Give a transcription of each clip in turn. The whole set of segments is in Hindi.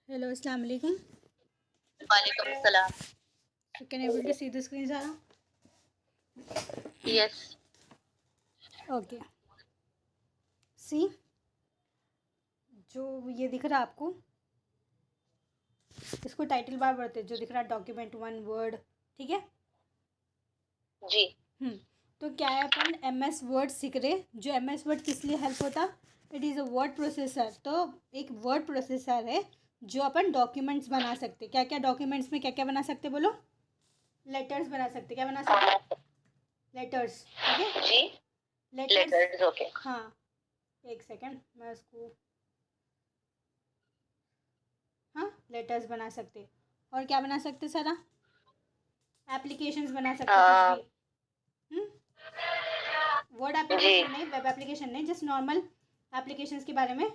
Hello, Assalamu alaikum. वालेकुम सलाम। So, can you able to see the screen, Zara? Yes. Okay. See, जो ये दिख रहा है आपको, इसको टाइटल बार बोलते हैं, जो दिख रहा है डॉक्यूमेंट वन वर्ड, ठीक है। जी। तो क्या है, अपन MS वर्ड सीख रहे। जो MS वर्ड किस लिए हेल्प होता? It is a word processor. तो एक वर्ड प्रोसेसर है जो अपन डॉक्यूमेंट्स बना सकते। क्या क्या डॉक्यूमेंट्स में क्या क्या बना सकते बोलो? लेटर्स बना सकते। क्या बना सकते? लेटर्स। ओके, जी। लेटर्स। Letters okay. हाँ, एक सेकेंड मैं इसको, हाँ, लेटर्स बना सकते। और क्या बना सकते सारा? एप्लीकेशंस बना सकते, कुछ भी। वर्ड जी एप्लीकेशन नहीं, वेब एप्लीकेशन नहीं, जस्ट नॉर्मल एप्लीकेशंस के बारे में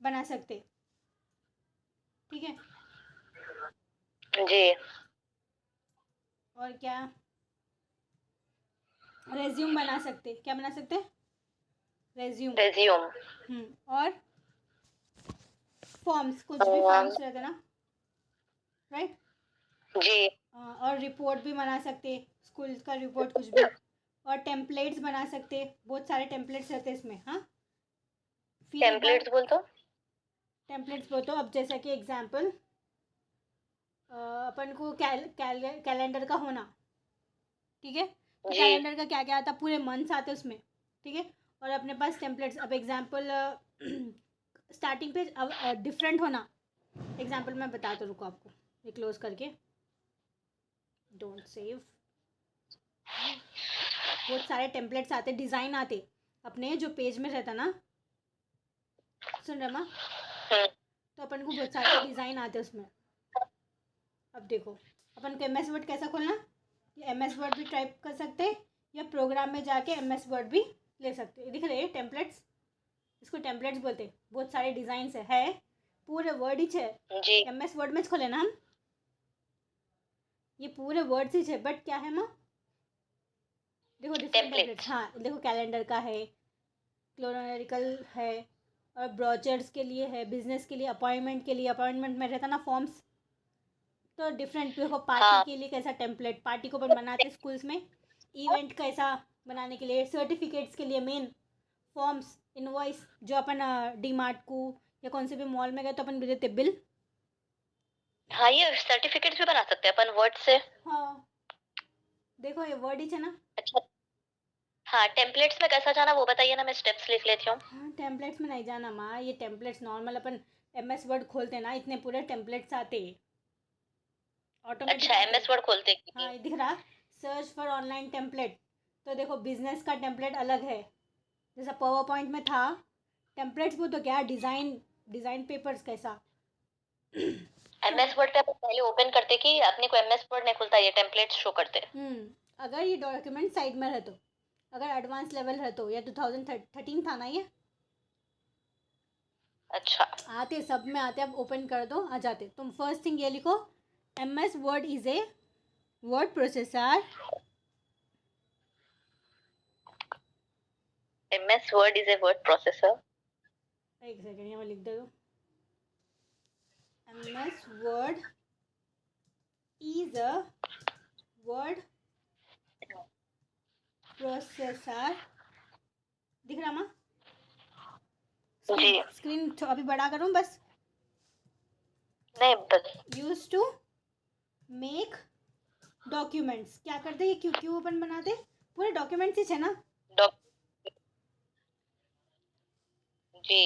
बना सकते, ठीक है। जी। और क्या? रेज्यूम बना सकते। क्या बना सकते? रेज्यूम। रेज्यूम। और फॉर्म्स, कुछ भी फॉर्म्स रहते ना, राइट। जी। और रिपोर्ट भी बना सकते, स्कूल का रिपोर्ट, कुछ भी। और टेम्पलेट्स बना सकते, बहुत सारे टेम्पलेट्स रहते इसमें। हाँ, फिर एक बार टेम्पलेट्स बोल तो। टेम्पलेट्स बोल तो, अब जैसा कि एग्जाम्पल, अपन को कैलेंडर का होना, ठीक है। तो जी। कैलेंडर का क्या क्या आता, पूरे मंथ्स आते उसमें, ठीक है। और अपने पास टेम्पलेट्स, अब एग्जाम्पल स्टार्टिंग पे डिफरेंट होना। एग्जाम्पल मैं बताता, रुको आपको, ये क्लोज करके, डोंट सेव। बहुत सारे टेम्पलेट्स आते, डिज़ाइन आते अपने जो पेज में रहता ना, सुन रहे माँ? तो अपन को बहुत सारे डिज़ाइन आते उसमें। अब देखो, अपन को MS वर्ड कैसा खोलना, ये MS वर्ड भी टाइप कर सकते, या प्रोग्राम में जाके MS वर्ड भी ले सकते। दिख रहे हैं टेम्पलेट्स, इसको टेम्पलेट्स बोलते। बहुत सारे डिज़ाइंस है पूरे वर्ड ही है। जी। MS वर्ड में खोले ना हम, ये पूरे वर्ड्स ही है, बट क्या है माँ, देखो डिफरेंट टेम्पलेट्स। टेम्पलेट्स। हाँ, देखो कैलेंडर का है, क्लोनरिकल है, और ब्रोचर्स के लिए है, बिजनेस के लिए, अपॉइंटमेंट के लिए, अपॉइंटमेंट में रहता ना फॉर्म्स। तो डिफरेंट, देखो पार्टी हाँ। के लिए कैसा टेम्पलेट, पार्टी को अपन बनाते स्कूल्स में। इवेंट कैसा बनाने के लिए, सर्टिफिकेट्स के लिए मेन फॉर्म्स, इनवॉइस, जो अपन डी मार्ट को या कौन से भी मॉल में गए तो अपन देते बिल। हाँ, ये सर्टिफिकेट्स भी बना सकते हैं अपन वर्ड से। हाँ, देखो ये वर्ड ही है ना। अच्छा। हाँ, टेम्पलेट्स में कैसा जाना वो बताइए ना, मैं स्टेप्स लिख लेती हूँ। हाँ, टेम्पलेट्स में नहीं जाना माँ, ये टेम्पलेट्स नॉर्मल अपन MS वर्ड खोलते ना, इतने पूरे टेम्पलेट्स आते, ऑटोमेटिक अच्छा, आते। एमएस वर्ड खोलते हाँ, की। ये दिख रहा, सर्च फॉर ऑनलाइन टेम्पलेट। तो देखो बिजनेस का टेम्पलेट अलग है, जैसा पावर पॉइंट में था टेम्पलेट्स, वो तो क्या डिज़ाइन, डिज़ाइन पेपर्स कैसा। तो एमएस वर्ड पे अपन पहले ओपन करते कि अपने को एमएस वर्ड नहीं खुलता, ये टेम्पलेट्स शो करते। अगर ये डॉक्यूमेंट साइड में रहे तो, अगर एडवांस लेवल है तो, या 2013 था ना ये, अच्छा। आते सब में आते। अब ओपन कर दो, आ जाते। तुम फर्स्ट थिंग ये लिखो, MS word is a word processor. MS word is a word processor. एक सेकेंड यहाँ लिख दो, MS word is a word processor. दिख रहा माँ? जी। स्क्रीन स्क्रीन अभी बड़ा करूँ बस। नहीं बस। Use to make documents. क्या करते, ये क्यों क्यों अपन बनाते, पूरे डॉक्यूमेंट्स ही है ना। डॉक। जी।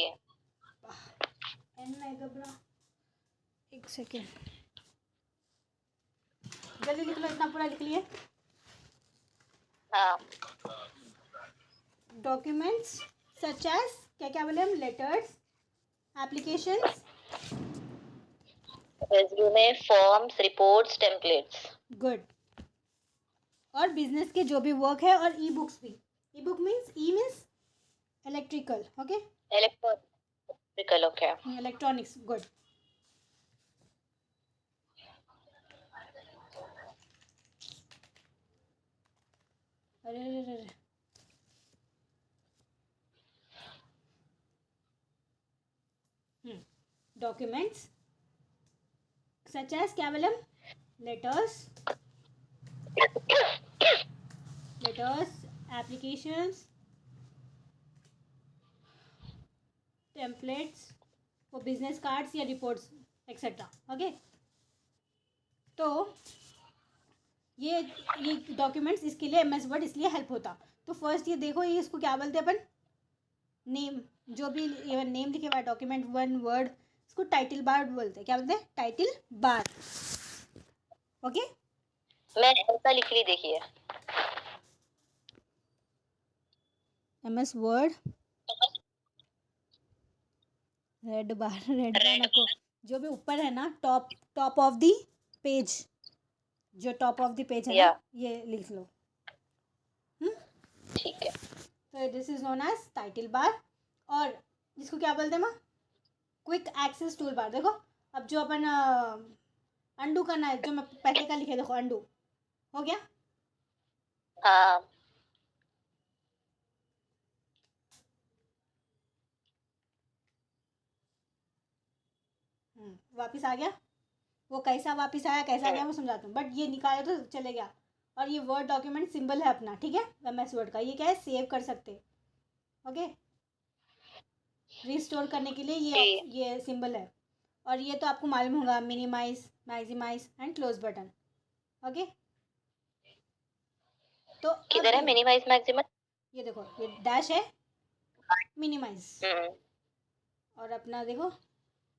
एन नहीं घबरा, एक सेकेंड, जल्दी लिख लो, इतना पूरा लिख लिए। हाँ। डॉक्यूमेंट्स सच एज, क्या क्या बोले हम, letters, applications. Resume, forms, reports, templates. Good. और बिजनेस के जो भी वर्क है, और ई बुक्स भी। ई book means, E means electrical, okay, electrical okay. Electronics, good. अरे अरे अरे, डॉक्यूमेंट्स सच एज क्या बोले हम, letters, applications, templates for business cards या रिपोर्ट्स एक्सेट्रा। ओके, तो ये डॉक्यूमेंट्स इसके लिए MS वर्ड इसलिए हेल्प होता। तो फर्स्ट ये देखो, ये इसको क्या बोलते हैं अपन, नेम, जो भी नेम लिखे हुआ है डॉक्यूमेंट वन वर्ड, इसको टाइटल बार बोलते हैं। क्या बोलते हैं, टाइटल बार। ओके, मैं ऐसा लिख ली, देखिए MS word red bar, red bar नको, जो भी ऊपर है ना, टॉप ऑफ द पेज, जो टॉप ऑफ द पेज है ना, ये लिख लो। ठीक है। तो this is known as title bar. और जिसको क्या बोलते हैं माँ, क्विक एक्सेस टूल बार। देखो अब जो अपन अंडू करना है, जो मैं पहले का लिखे, देखो अंडू हो गया। हाँ, वापिस आ गया। वो कैसा वापिस आया, कैसा गया, मैं समझाता हूँ, बट ये निकाले तो चले गया। और ये वर्ड डॉक्यूमेंट सिंबल है अपना, ठीक है, MS वर्ड का। ये क्या है, सेव कर सकते। ओके, रिस्टोर करने के लिए ये सिंबल है। और ये तो आपको मालूम होगा, minimise, maximise and close button. Okay, तो किधर है मिनिमाइज मैक्सिमम? ये देखो, ये डैश है मिनिमाइज, और अपना देखो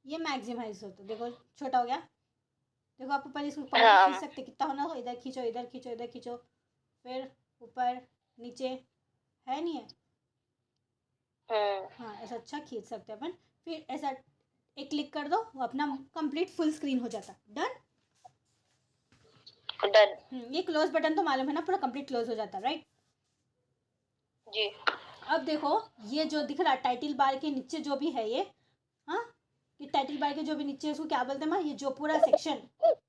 ये मैक्सिमाइज हो, तो देखो छोटा हो गया। देखो आप ऊपर इसको पकड़ के खींच सकते, कितना होना हो, इधर खींचो, इधर खींचो, इधर खींचो, फिर ऊपर नीचे, है नहीं है। हाँ, ऐसा अच्छा खींच सकते हैं अपन। फिर ऐसा एक क्लिक कर दो, वो अपना कंप्लीट फुल स्क्रीन हो जाता। डन। ये क्लोज बटन तो मालूम है ना, पूरा कंप्लीट क्लोज हो जाता, राइट जी। अब देखो, ये जो दिख रहा है टाइटल बार के नीचे जो भी है ये, हाँ, ये टाइटल बार के जो भी नीचे, इसको क्या बोलते हैं माँ, ये जो पूरा सेक्शन,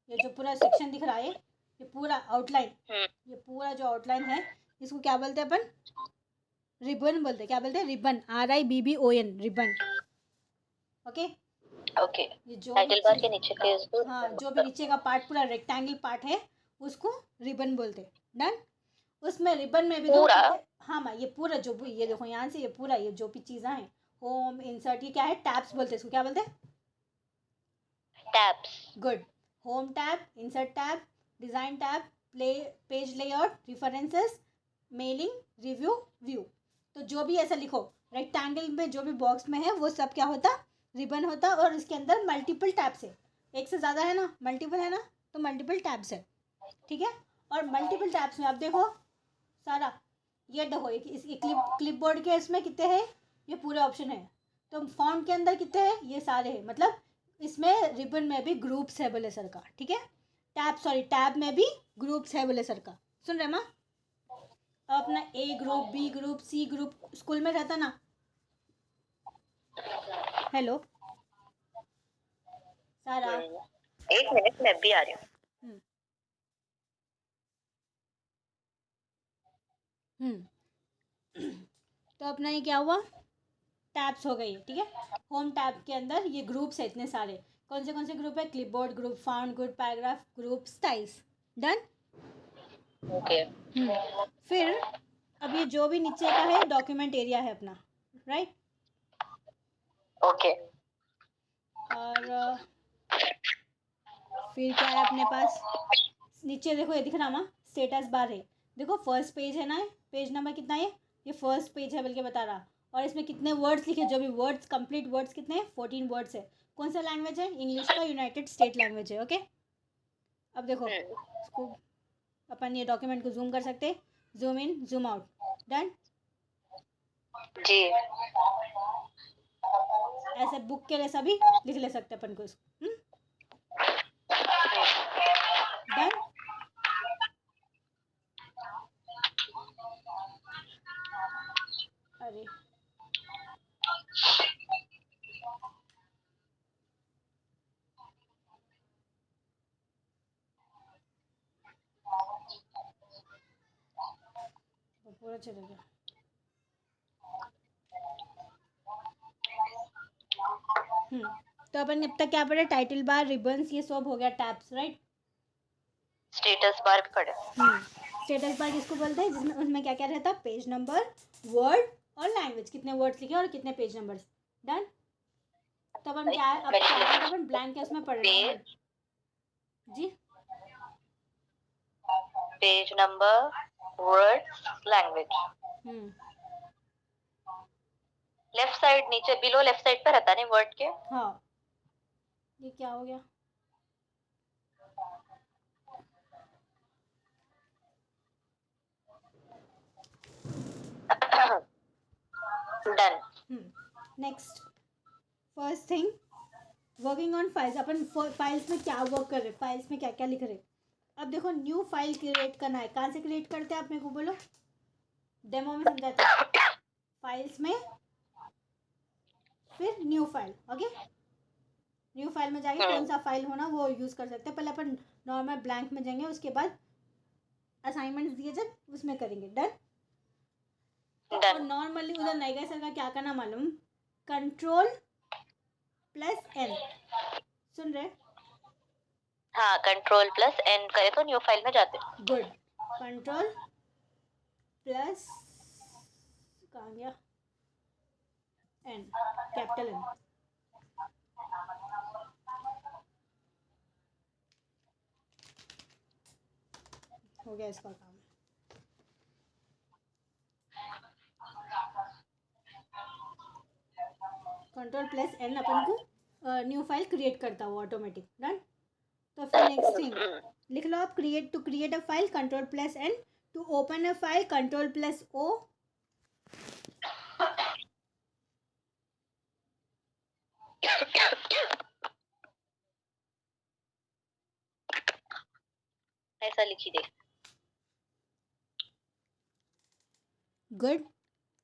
ये जो पूरा सेक्शन दिख रहा है, ये पूरा आउटलाइन, ये पूरा जो आउटलाइन है, इसको क्या बोलते हैं अपन, रिबन बोलते हैं। क्या बोलते हैं, ribbon, RIBBON, ribbon. Okay, okay, ये जो टाइटल बार के नीचे के, हाँ, जो भी नीचे का पार्ट पूरा रेक्टेंगल पार्ट है, उसको रिबन बोलते हैं। डन। उसमें रिबन में भी दो, हाँ माँ, ये पूरा जो भी, ये देखो यहाँ से, ये पूरा, ये जो भी चीज़ें हैं, होम, इंसर्ट, ये क्या है, टैब्स बोलते हैं इसको। क्या बोलते हैं, tabs. Good. Home tab, insert tab, design tab, play, page layout, references, mailing, review, view. तो जो भी ऐसा लिखो रेक्टेंगल में, जो भी बॉक्स में है, वो सब क्या होता, रिबन होता। और इसके अंदर मल्टीपल टैब्स है, एक से ज़्यादा है ना, मल्टीपल है ना, तो मल्टीपल टैब्स है, ठीक है। और मल्टीपल टैब्स में आप देखो सारा, ये देखो, एक क्लिपबोर्ड के इसमें कितने हैं, ये पूरे ऑप्शन है। तो फॉन्ट के अंदर कितने हैं, ये सारे हैं। मतलब इसमें रिबन में भी ग्रुप्स है बोले सर का, ठीक है। टैब में भी ग्रुप्स है बोले सर का। सुन रहे माँ, अपना A group, B group, C group school में रहता ना। हेलो सारा, एक मिनट, मैं भी आ रही हूँ। तो अपना ये क्या हुआ, टैब्स हो गई, ठीक है। होम टैब के अंदर ये ग्रुप्स है इतने सारे। कौन से ग्रुप है, clipboard group, found good, paragraph group, styles. Done. Okay. फिर अब ये जो भी नीचे का है डॉक्यूमेंट एरिया है अपना, राइट। ओके। और फिर क्या है अपने पास, नीचे देखो, ये दिख रहा माँ, स्टेटस बार है। देखो फर्स्ट पेज है ना, पेज नंबर कितना है, ये फर्स्ट पेज है बल्कि बता रहा। और इसमें कितने वर्ड्स लिखे, जो भी वर्ड्स, कंप्लीट वर्ड्स कितने हैं, 14 वर्ड्स है। कौन सा लैंग्वेज है, इंग्लिश का यूनाइटेड स्टेट लैंग्वेज है। ओके, अब देखो इसको अपन ये डॉक्यूमेंट को जूम कर सकते, zoom in, zoom out. Done. जी। ऐसे बुक के जैसा भी लिख ले सकते अपन को इसको। डन। अरे पूरा चला गया। तो अपन अब तक क्या पढ़े? टाइटल बार, रिबन्स, ये सब हो गया टैब्स, राइट? स्टेटस बार भी पढ़े। स्टेटस बार किसको बोलते हैं? जिसमें उसमें क्या क्या रहता है? पेज नंबर, वर्ड और लैंग्वेज, कितने वर्ड्स लिखे और कितने पेज नंबर्स। डन। तो अपन क्या है, अब क्या है, अपन ब्लैंक केस में पढ़ रहे हैं जी। Page number, words, language. Left side नीचे बिलो लेफ्ट साइड पे रहता नहीं वर्ड के? हाँ, ये क्या हो गया? Done. Next, first thing, working on files. Upon files में क्या वर्क कर रहे, फाइल्स में क्या क्या लिख रहे। अब देखो, न्यू फाइल क्रिएट करना है। कहाँ से क्रिएट करते हैं आप मेरे को बोलो, डेमो में समझाते हैं। फाइल्स में, फिर new file. Okay, new file में जाके कौन सा फाइल होना वो यूज़ कर सकते हैं। पहले अपन नॉर्मल ब्लैंक में जाएंगे, उसके बाद असाइनमेंट्स दिए जब उसमें करेंगे। डन। और नॉर्मली उधर नाइगा सर का क्या करना मालूम? कंट्रोल प्लस एन, सुन रहे? हाँ, कंट्रोल प्लस एन करे तो न्यू फाइल में जाते। गुड। कंट्रोल प्लस, कहाँ गया, एन, कैपिटल एन। हो गया इसका काम। कंट्रोल प्लस एन अपन को न्यू फाइल क्रिएट करता हुआ ऑटोमेटिक। डन। तो फिर नेक्स्ट थिंग लिख लो आप, create, to create a file control plus N, to open a file control plus O, ऐसा लिखी दे। Good.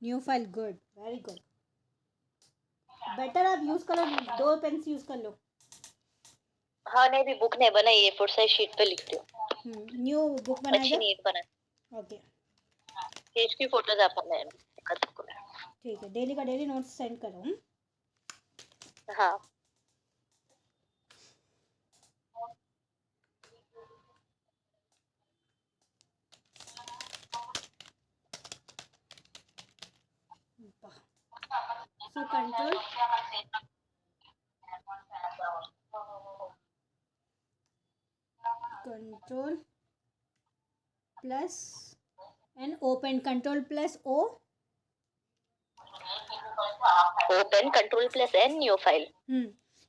New file, good, very good. Better आप यूज करो, 2 पेन्स यूज कर लो। हाँ नहीं, भी बुक नहीं बनाई है, फुट साइज शीट पे लिख रही हूँ। न्यू बुक बनाया, अच्छी नीट बना। ओके, पेज की फोटोज आप मैं ठीक है। डेली का डेली नोट्स सेंड करो। हाँ। So control plus N, open control plus O, open control plus N, new file.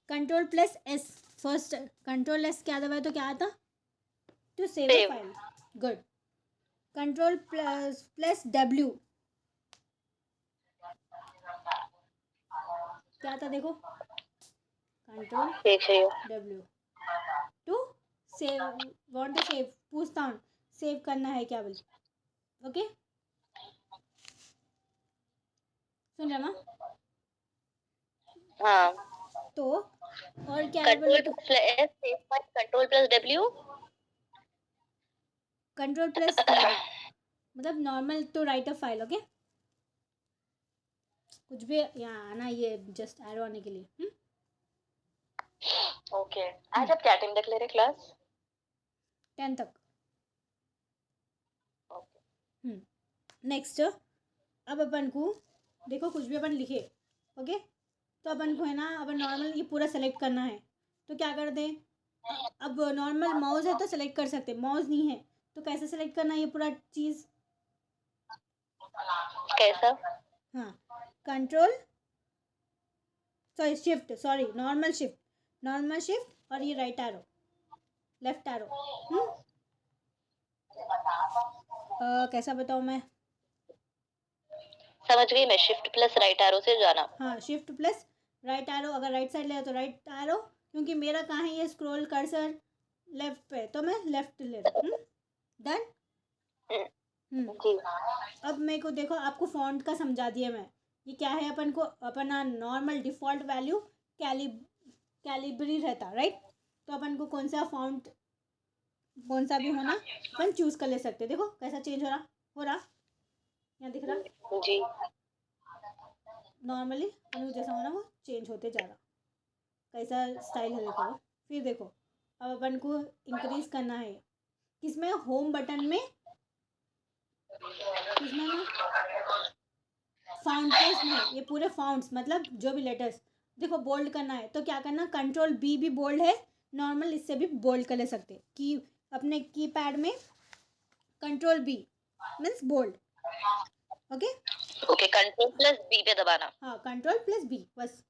Control plus S, first control S क्या दबाए तो क्या आता? To save a file. Good. Control plus W क्या था देखो? Control W to save, want to save, पूछता हूँ सेव करना है क्या बोल। ओके, सुन रहे माँ? हाँ। तो और क्या है बोले तो? Control plus W, control plus मतलब normal to write a file. Okay, कुछ भी यहाँ आना, ये जस्ट एरो आने के लिए। ओके। आज आप क्या टाइम तक ले रहे क्लास? 10 तक। नेक्स्ट, अब अपन को देखो, कुछ भी अपन लिखे, ओके, तो अपन को है ना, अपन नॉर्मल ये पूरा सेलेक्ट करना है। तो क्या कर दें, अब नॉर्मल माउस है तो सेलेक्ट कर सकते, माउस नहीं है तो कैसे सेलेक्ट करना है ये पूरा चीज़? कैसा? हाँ, control, sorry shift, sorry normal shift और ये राइट एरो, लेफ्ट एरो। कैसा बताऊँ मैं? समझ गई मैं, शिफ्ट प्लस राइट एरो से जाना। हाँ, शिफ्ट प्लस राइट एरो, अगर राइट साइड ले तो राइट एरो, क्योंकि मेरा कहाँ है ये स्क्रॉल कर्सर लेफ्ट पे, तो मैं लेफ्ट ले रहा हूँ। डन। जी। अब मेरे को देखो, आपको फॉन्ट का समझा दिया मैं। ये क्या है, अपन को अपना नॉर्मल डिफ़ॉल्ट वैल्यू कैलिब्री रहता, राइट? तो अपन को कौन सा फॉन्ट, कौन सा भी होना अपन चूज़ कर ले सकते। देखो कैसा चेंज हो रहा यहाँ दिख रहा जी। नॉर्मली अपन को जैसा होना वो चेंज होते जा रहा। कैसा स्टाइल है देखो। फिर देखो अब अपन को इंक्रीज करना है किसमें, होम बटन में, किसमें ना, फाउंट केस में। ये पूरे फाउंट्स मतलब जो भी लेटर्स देखो बोल्ड करना है तो क्या करना, कंट्रोल बी भी बोल्ड है, नॉर्मल इससे भी बोल्ड कर ले सकते की अपने कीपैड में। Control B means bold. Okay okay, control plus B पे दबाना। हाँ कंट्रोल प्लस बी, बस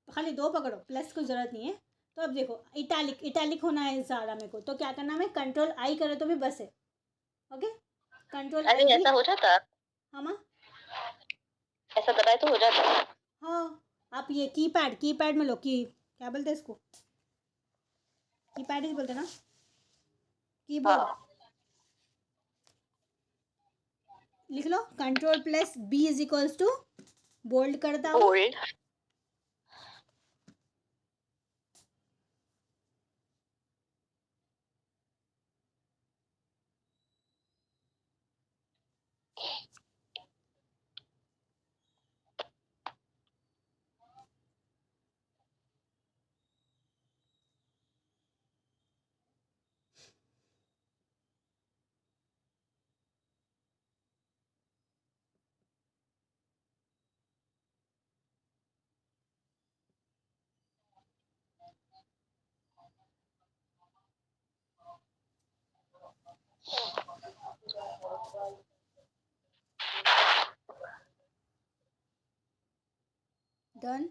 खाली 2 पकड़ो, प्लस की जरूरत नहीं है। तो अब देखो इटैलिक, इटैलिक होना है ज़्यादा मेरे को, तो क्या करना है, कंट्रोल आई करे तो भी बस है। ओके कंट्रोल अरे आई भी। ऐसा हो जाता, हाँ माँ, ऐसा दबाए तो हो जाता। हाँ आप ये कीपैड, कीपैड में लो की, क्या बोलते हैं इसको, कीपैड ही बोलते हैं ना, कीबोर्ड। हाँ, लिख लो control plus B is equals to bold करता हो। Bold. Done.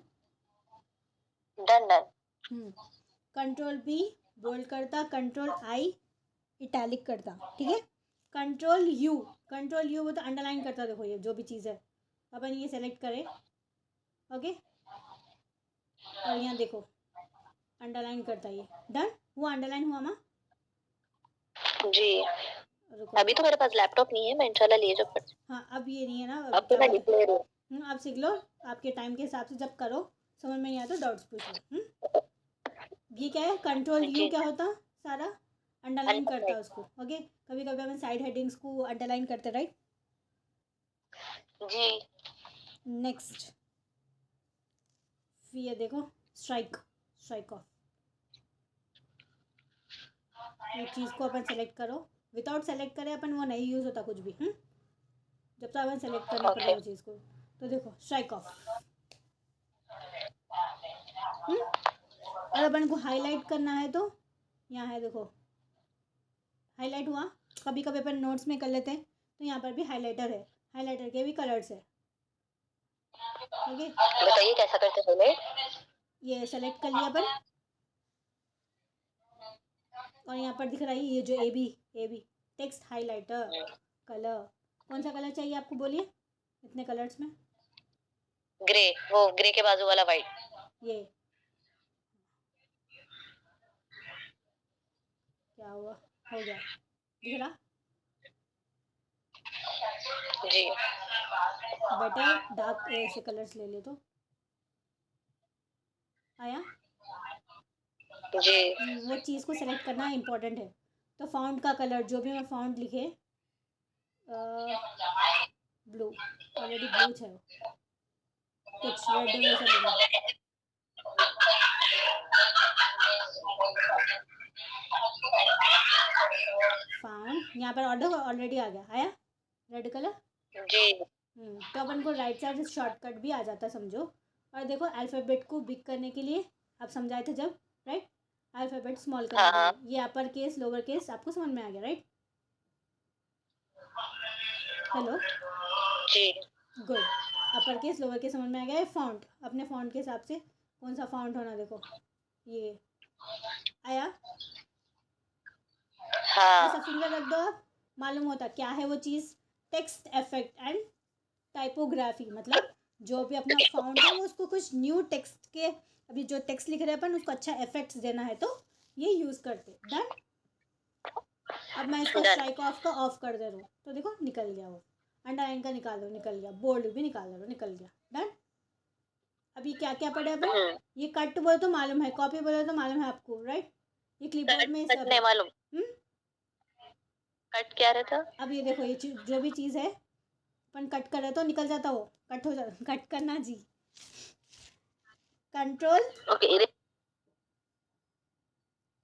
Done done. Control B bold करता, कंट्रोल आई इटैलिक करता, ठीक है। कंट्रोल यू, कंट्रोल यू वो तो अंडरलाइन करता, देखो ये जो भी चीज़ है अपन ये सेलेक्ट करें। ओके और यहाँ देखो अंडरलाइन करता ये, डन। वो अंडरलाइन हुआ माँ। जी, रुको अभी तो मेरे पास लैपटॉप नहीं है, मैं इंशाल्लाह ले जाऊँ। हाँ अब ये नहीं है ना, अब तो क्या मैं बोलते लिख ले रही हूँ। हैं, आप सीख लो आपके टाइम के हिसाब से, जब करो समझ में नहीं आता डाउट्स पूछ लो। ये क्या है, कंट्रोल यू जी, क्या होता, सारा अंडरलाइन करता अंडरलाइन। है उसको। ओके कभी कभी अपन साइड हेडिंग्स को अंडरलाइन करते, राइट। जी, नेक्स्ट ये देखो स्ट्राइक, स्ट्राइक ऑफ। ये चीज़ को अपन सेलेक्ट करो, विदाउट सेलेक्ट करें अपन वो नहीं यूज़ होता कुछ भी। जब तक अपन सेलेक्ट करना पड़े ओके। वो चीज़ को। तो देखो स्ट्राइक ऑफ। और अपन को हाईलाइट करना है तो यहाँ है देखो, हाईलाइट हुआ। कभी कभी अपन नोट्स में कर लेते हैं तो यहाँ पर भी हाईलाइटर है, हाईलाइटर के भी कलर्स है। ओके बताइए कैसा करते पहले। ये सेलेक्ट कर लिया अपन, और यहाँ पर दिख रहा है ये जो A B text highlighter colour. कौन सा कलर चाहिए आपको बोलिए, इतने कलर्स में। ग्रे, वो ग्रे के बाजू वाला वाइट। ये क्या हुआ, हो गया, दिख रहा। जी, बेटर डार्क ऐसे कलर्स ले ले तो आया। जी, वो चीज़ को सेलेक्ट करना इम्पोर्टेंट है। तो फाउंट का कलर जो भी मैं फाउंट लिखे, ब्लू, ऑलरेडी ब्लू है, कुछ रेड वैसा लेना। फाउंट यहाँ पर ऑर्डर ऑलरेडी आ गया, आया रेड कलर। जी। तो अपन को राइट साइड से शॉर्टकट भी आ जाता समझो। और देखो अल्फ़ाबेट को बिग करने के लिए आप समझाए थे जब, राइट, अल्फ़ाबेट स्मॉल करने हाँ के हाँ, लिए, ये अपर केस लोअर केस आपको समझ में आ गया, राइट। हेलो, जी, good. Upper case lower case समझ में आ गया है। फॉन्ट अपने फॉन्ट के हिसाब से कौन सा फॉन्ट होना, देखो ये आया। ऐसा हाँ। फिंगर रख दो आप, मालूम होता क्या है वो चीज़, टेक्स्ट इफेक्ट एंड टाइपोग्राफी। मतलब जो भी अपना फॉन्ट है वो उसको कुछ न्यू टेक्स्ट के, अभी जो टेक्स्ट लिख रहे हैं अपन उसको अच्छा इफेक्ट्स देना है तो ये यूज़ करते। डन। अब मैं इसका डन। स्ट्राइक ऑफ का ऑफ कर दे रहा हूँ तो देखो निकल गया वो, अंडरलाइन का निकाल दो निकल गया, बोल्ड भी निकाल दो निकल गया। डन। अभी क्या क्या पढ़े अपन, ये कट बोले तो मालूम है, कॉपी बोले तो मालूम है आपको, राइट। ये क्लिपबोर्ड में कट सब नहीं है। मालूम। कट क्या रहता। अब ये देखो ये जो भी चीज़ है अपन कट करे तो निकल जाता, वो कट हो जाता, कट करना जी, कंट्रोल ओके,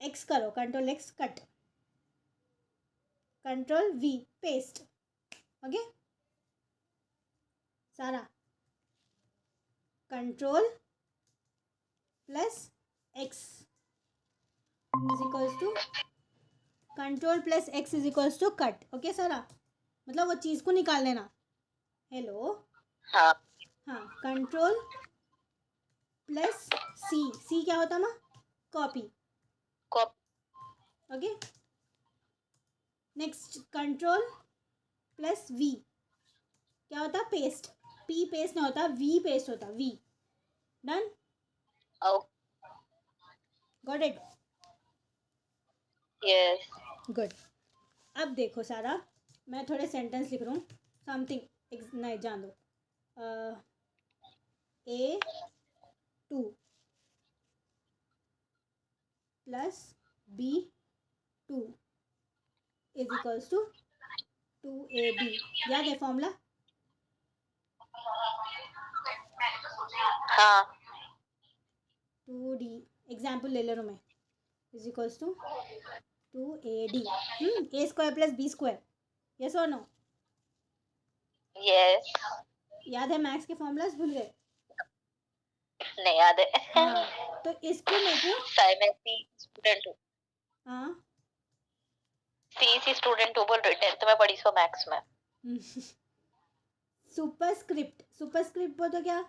एक्स करो, control X cut, control V paste. Okay सारा, control plus X is equals to, control plus X is equals to cut. Okay सारा, मतलब वो चीज़ को निकाल लेना. हेलो. हाँ. हाँ, कंट्रोल प्लस सी, सी क्या होता माँ? Copy. Okay next, control plus V क्या होता? पेस्ट. पी पेस्ट नहीं होता, वी पेस्ट होता, V. Done. Got it. Yes. Good. अब देखो सारा, मैं थोड़े सेंटेंस लिख रहा हूँ. समथिंग नहीं जान दो. A2 plus B2 is equals to 2AB. याद है फॉर्मूला? हाँ. 2D एग्जाम्पल ले ले रहा हूँ मैं. Is equals to 2AD. A square plus B square. Yes और नो? यस. याद है मैथ्स के फॉर्मूलाज? भूल गए? नहीं याद है. हाँ, तो इसको मेरे को स्टूडेंट हूँ. हाँ सीईसी स्टूडेंट हूँ बोल रही. 10th में पढ़ी सो मैथ्स में. सुपरस्क्रिप्ट. सुपरस्क्रिप्ट बोल तो क्या?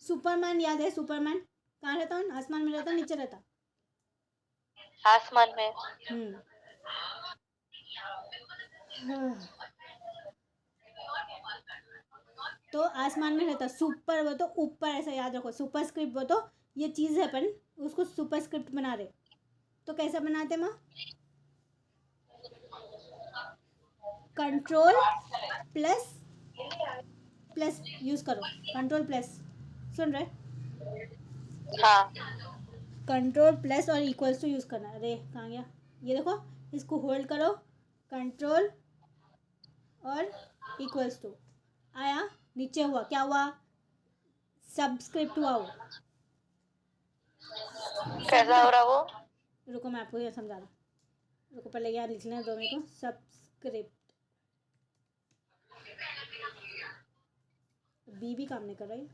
सुपरमैन याद है? सुपरमैन कहाँ रहता है? आसमान में रहता, नीचे रहता? आसमान में. तो आसमान में रहता. सुपर वो तो ऊपर, ऐसा याद रखो. सुपरस्क्रिप्ट वो तो ये चीज़ है, अपन उसको सुपरस्क्रिप्ट बना रहे. तो कैसा बनाते माँ? कंट्रोल प्लस प्लस यूज करो. कंट्रोल प्लस, सुन रहे? हाँ. कंट्रोल प्लस और इक्वल्स टू यूज करना. अरे कहाँ गया? ये देखो, इसको होल्ड करो. कंट्रोल और इक्वल्स टू आया, नीचे हुआ क्या हुआ? सबस्क्रिप्ट हुआ वो. कैसा हो रहा वो? रुको मैं आपको ये समझा रहा हूँ. रुको पहले यहाँ लिख लेना दो मेरे को. सबस्क्रिप्ट. बी भी काम नहीं कर रही.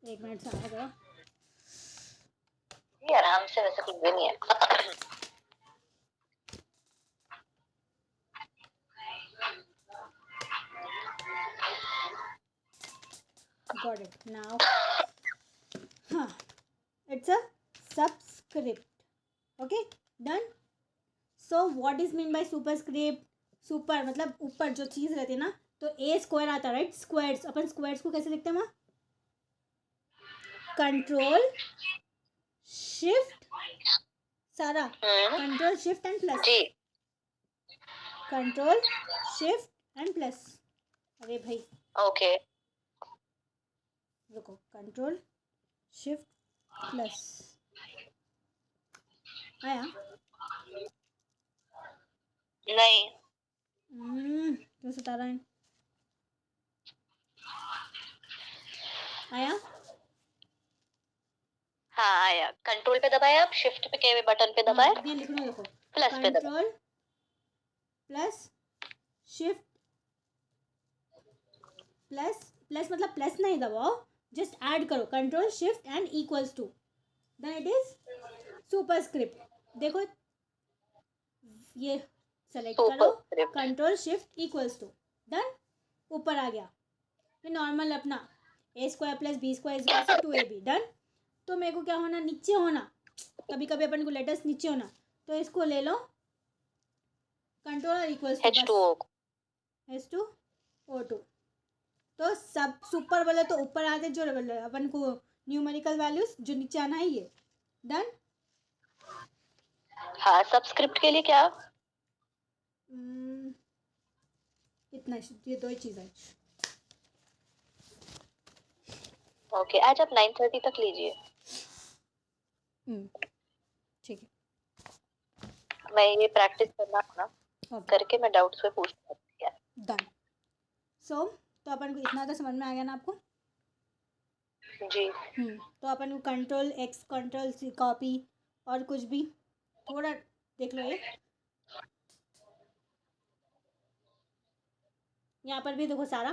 एक मिनट से आ गया. ये आराम से, वैसे कुछ भी नहीं है. Got it now. हाँ, it's a subscript. Okay, done. So what is mean by superscript? Super मतलब ऊपर जो चीज़ रहती है ना, तो ए स्क्वायर आता है, राइट? स्क्वायर्स, अपन स्क्वायर्स को कैसे लिखते हैं माँ? कंट्रोल शिफ्ट सारा, कंट्रोल शिफ्ट एंड प्लस. जी. Control shift and plus. अरे भाई ओके. रुको. कंट्रोल शिफ्ट प्लस आया? नहीं. क्यों सता रहा है? आया? हाँ आया. कंट्रोल पे दबाया, आप शिफ्ट पे के बटन पे दबाए, ये लिख लो. देखो, प्लस पे दबाए. Control plus shift plus. Plus मतलब प्लस नहीं दबाओ, जस्ट ऐड करो. Control shift and equals to, then it is superscript. देखो ये सेलेक्ट करो, control shift equals to, done. ऊपर आ गया. ये नॉर्मल अपना A square plus B square is equal to 2ab. Done. तो मेरे को क्या होना? नीचे होना. कभी कभी अपन को लेटर्स नीचे होना, तो इसको ले लो. कंट्रोल और इक्वल्स टू H2O2. तो सब सुपर वाले तो ऊपर आते, जो अपन को न्यूमेरिकल वैल्यूज जो नीचे आना है ये. डन. हाँ. सबस्क्रिप्ट के लिए क्या? इतना, ये दो ही चीज़ है. ओके. आज आप 9:30 तक लीजिए. ठीक है. मैं ये प्रैक्टिस करना अपना करके मैं डाउट्स पे पूछ सकती हूँ. डन. सो तो अपन को इतना तो समझ में आ गया ना आपको? जी। तो अपन को control X, control C copy और कुछ भी थोड़ा देख लो। ये यहाँ पर भी देखो सारा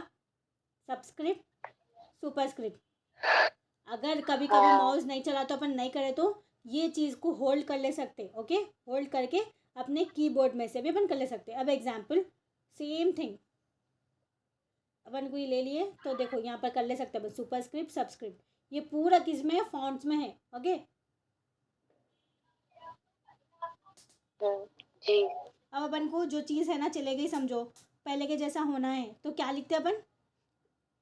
सब्सक्रिप्ट, सुपरस्क्रिप्ट। अगर कभी कभी हाँ। माउस नहीं चला तो अपन नहीं करे तो ये चीज़ को होल्ड कर ले सकते। ओके, होल्ड करके अपने कीबोर्ड में से भी अपन कर ले सकते। अब एग्जाम्पल सेम थिंग अपन को ये ले लिए तो देखो यहाँ पर कर ले सकते हैं सुपरस्क्रिप्ट, सबस्क्रिप्ट। ये पूरा किस में है? फॉन्ट्स में है। ओके, जी। अब अपन को जो चीज़ है ना चले गई, समझो पहले के जैसा होना है तो क्या लिखते हैं अपन?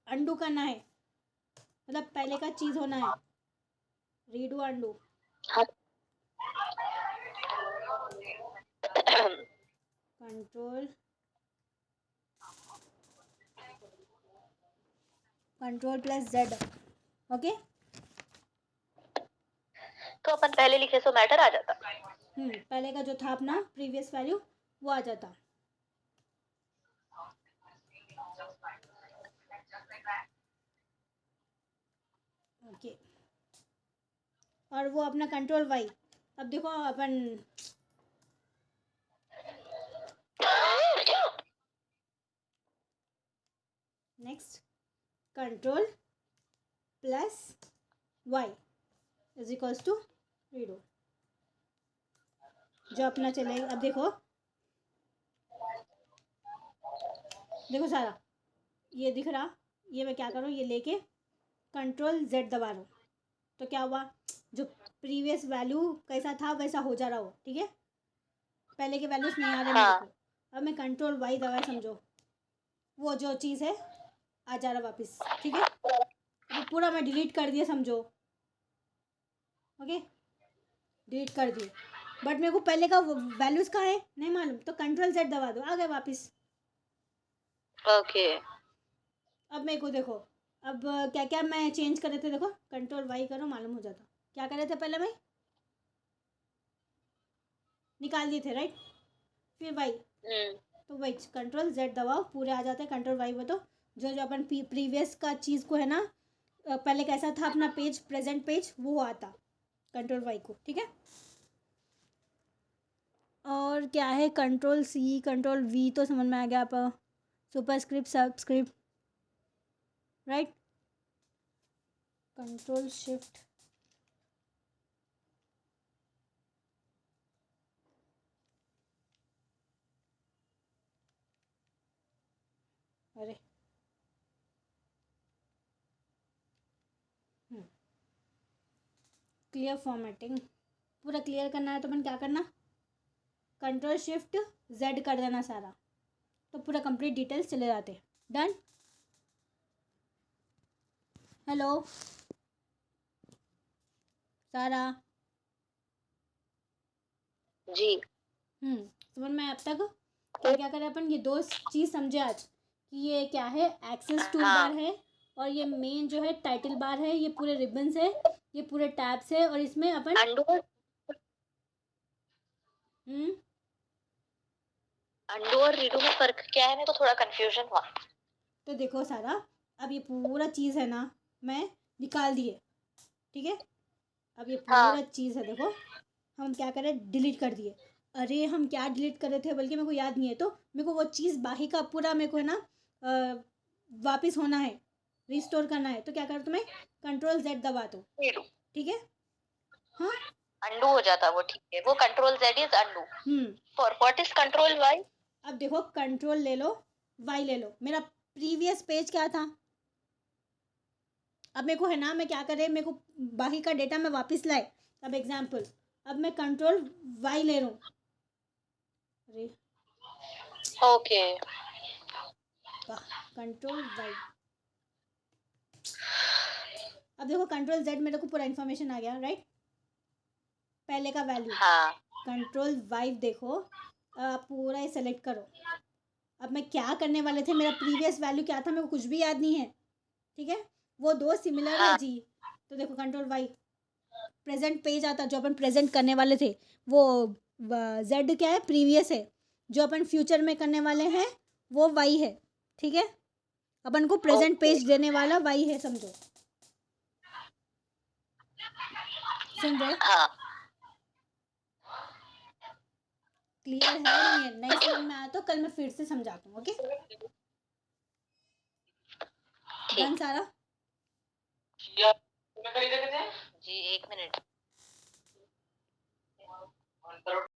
अंडू करना है, मतलब पहले का चीज़ होना है, रीडू अंडू। हाँ। Control control plus Z. Okay, तो अपन पहले लिखे सो मैटर आ जाता। पहले का जो था अपना प्रीवियस वैल्यू वो आ जाता। ओके, और वो अपना कंट्रोल वाई। अब देखो अपन next control plus Y is equals to redo, जो अपना चलेगा। अब देखो देखो सारा ये दिख रहा, ये मैं क्या करूँ, ये लेके कंट्रोल जेड दबा रहा हूँ तो क्या हुआ? जो प्रीवियस वैल्यू कैसा था वैसा हो जा रहा हो। ठीक है, पहले के वैल्यूज नहीं आ रहे मेरे को। अब मैं कंट्रोल वाई दबाए, समझो वो जो चीज़ है आ जा रहा वापस। ठीक है, अब पूरा मैं डिलीट कर दिया, समझो। ओके, डिलीट कर दिए, बट मेरे को पहले का वैल्यूज़ कहाँ है नहीं मालूम, तो कंट्रोल जेड दबा दो, आ गए वापस। ओके। अब मेरे को देखो, अब क्या क्या मैं चेंज कर रहे थे, देखो कंट्रोल वाई करो मालूम हो जाता। क्या कर रहे थे पहले? मैं निकाल दिए थे, राइट? फिर वाई, तो वही कंट्रोल जेड दबाओ, पूरे आ जाते हैं। कंट्रोल वाई वो तो जो जो अपन प्रीवियस का चीज़ को है ना, पहले कैसा था अपना पेज, प्रेजेंट पेज, वो आता कंट्रोल वाई को। ठीक है, और क्या है? कंट्रोल सी, कंट्रोल वी तो समझ में आ गया। आप superscript, subscript, right? Control shift, अरे क्लियर फॉर्मेटिंग, पूरा क्लियर करना है तो अपन क्या करना? कंट्रोल शिफ्ट जेड कर देना सारा, तो पूरा कंप्लीट डिटेल्स चले जाते। डन। हेलो सारा, जी। समझ में अब तक क्या क्या करें अपन? ये दो चीज़ समझे आज कि ये क्या है, एक्सेस टूल बार है, और ये मेन जो है टाइटल बार है, ये पूरे रिबन्स है, ये पूरे टैब्स है, और इसमें अपन अंडू और रीडू में फर्क क्या है? मेरे को थोड़ा कंफ्यूजन हुआ। तो देखो सारा, अब ये पूरा चीज़ है ना, मैं निकाल दिए। ठीक है, अब ये पूरा चीज़ है, देखो हम क्या करें, डिलीट कर दिए। अरे हम क्या डिलीट कर रहे थे बल्कि मेरे को याद नहीं है, तो मेरे को वो चीज़ बाही का पूरा मेरे को है ना वापस होना है, रिस्टोर करना है। तो क्या करो तुम्हें? कंट्रोल जेड दबा दो। ठीक है, हाँ अंडू हो जाता वो। ठीक है, वो control Z is undo. For what is control Y? अब देखो कंट्रोल ले लो, वाई ले लो। मेरा प्रीवियस पेज क्या था? अब मेरे को है ना, मैं क्या करे, मेरे को बाकी का डेटा में वापस लाए। अब एग्जाम्पल, अब मैं कंट्रोल वाई ले रहा हूँ। अरे ओके, कंट्रोल वाई। अब देखो कंट्रोल जेड, मेरे को पूरा इन्फॉर्मेशन आ गया, राइट? पहले का वैल्यू। कंट्रोल वाई देखो, पूरा ये सेलेक्ट करो। अब मैं क्या करने वाले थे, मेरा प्रीवियस वैल्यू क्या था मेरे को कुछ भी याद नहीं है। ठीक है, वो दो सिमिलर है जी। तो देखो कंट्रोल वाई, प्रेजेंट पेज आता, जो अपन प्रेजेंट करने वाले थे वो जेड क्या है, प्रीवियस है। जो अपन फ्यूचर में करने वाले हैं वो वाई है। ठीक है, अपन को प्रेजेंट पेज देने वाला वाई है, समझो। सुन रहे? हाँ क्लियर है नहीं है? नहीं समझ में आया तो कल मैं फिर से समझाता हूँ। ओके डन सारा? जी 1 मिनट